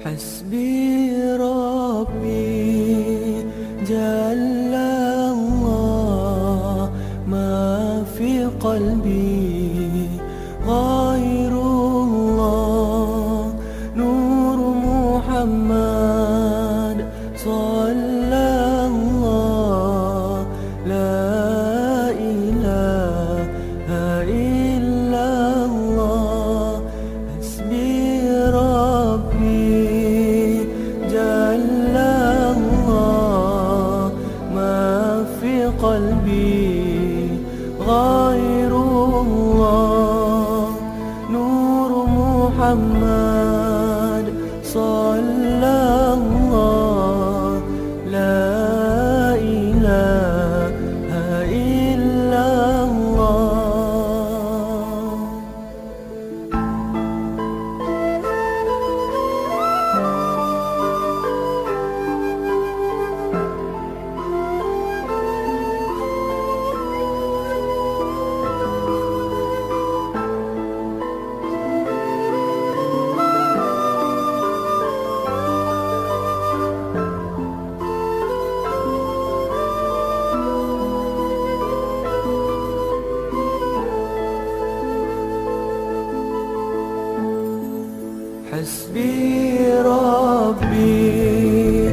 حسبي ربي جل الله ما في قلبي غير الله نور محمد صلى الله لا إله إلا الله حسبي ربي جل الله ما في قلبي غير الله نور محمد صلى الله لا إله إلا الله. حسبي ربي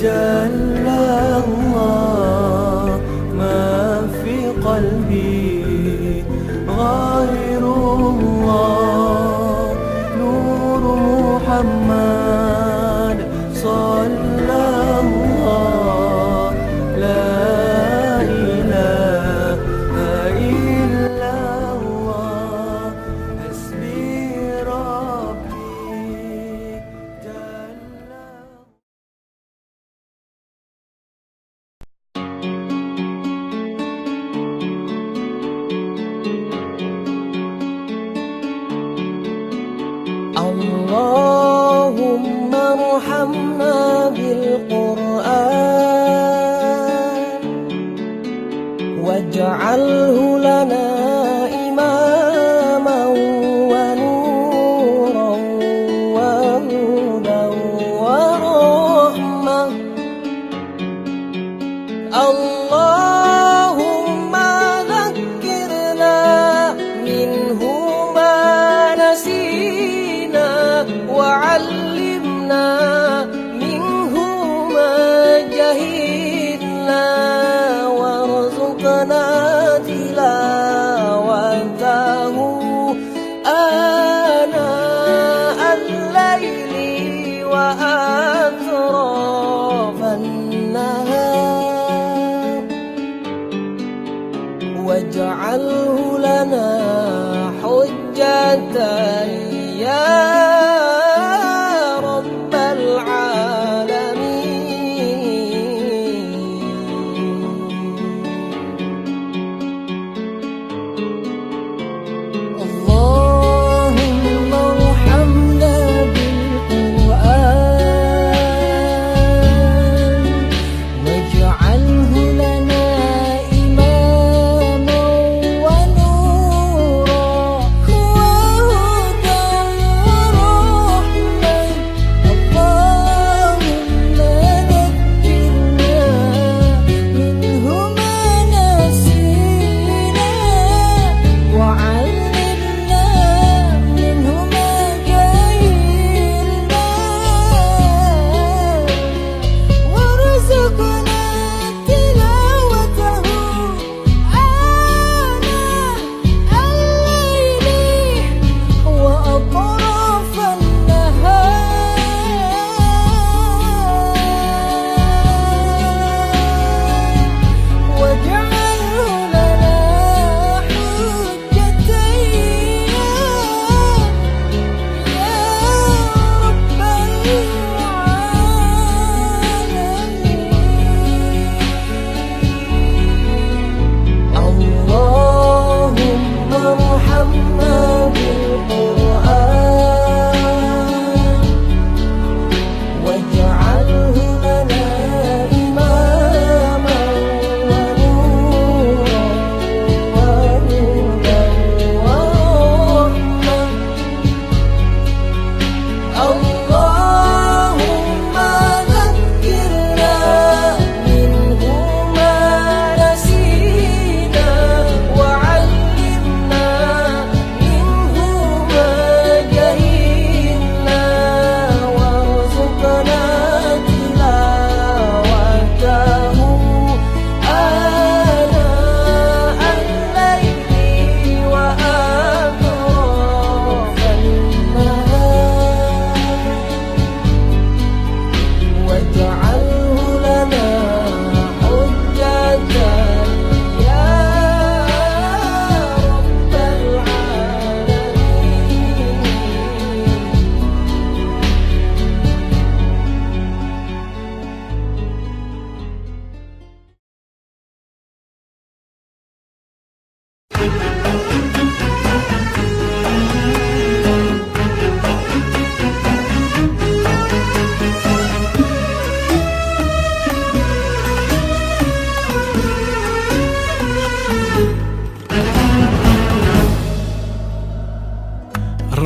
جل الله ما في قلبي غير الله نور محمد صلى الله لا إله إلا الله حسبي ربي جل. اللهم ارحمنا بالقرآن واجعله لنا إماما ونورا وهدى ورحمة. اللهم ذكرنا منه ما نسينا وعلمنا منه ما جهلنا وارزقنا تلاوته آناء الليل وأطراف النهار واجعله لنا حجة يا رب العالمين. اللهم ارحمنا بالقرآن واجعله لنا إماما ونورا وهدى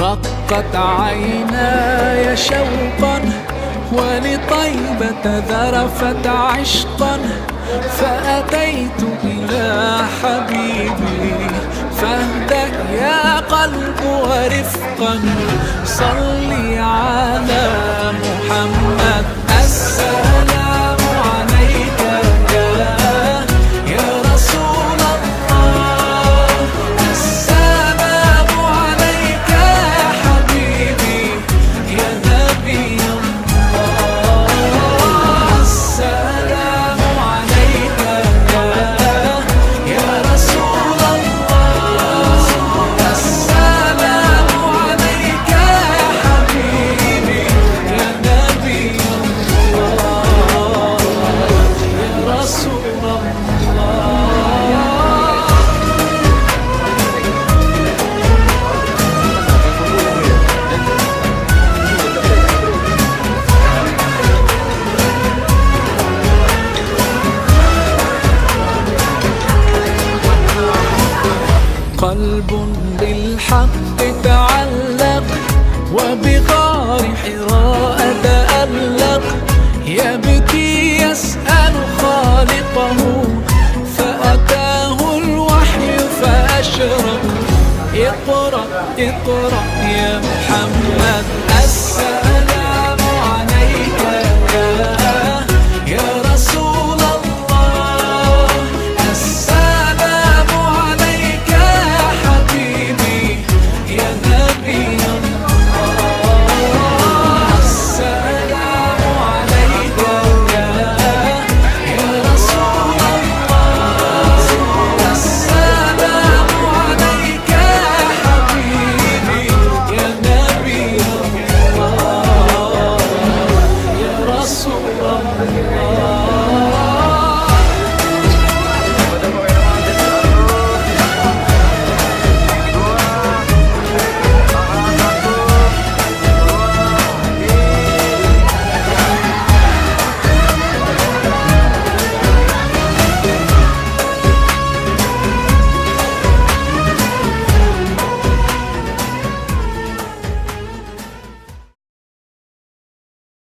رقت عيناي شوقا ولطيبة ذرفت عشقا، فأتيت إلى حبيبي فاهدأ يا قلب ورفقا، صلي على محمد. السلام عليك يا رسول الله، السلام عليك يا حبيبي يا نبي الله، السلام عليك يا رسول الله، السلام عليك يا حبيبي يا نبي الله يا رسول الله. قلب بالحق تعلق وبغار حراء تألق، يبكي يسأل خالقه فأتاه الوحي فأشرق. اقرأ اقرأ يا محمد، السلام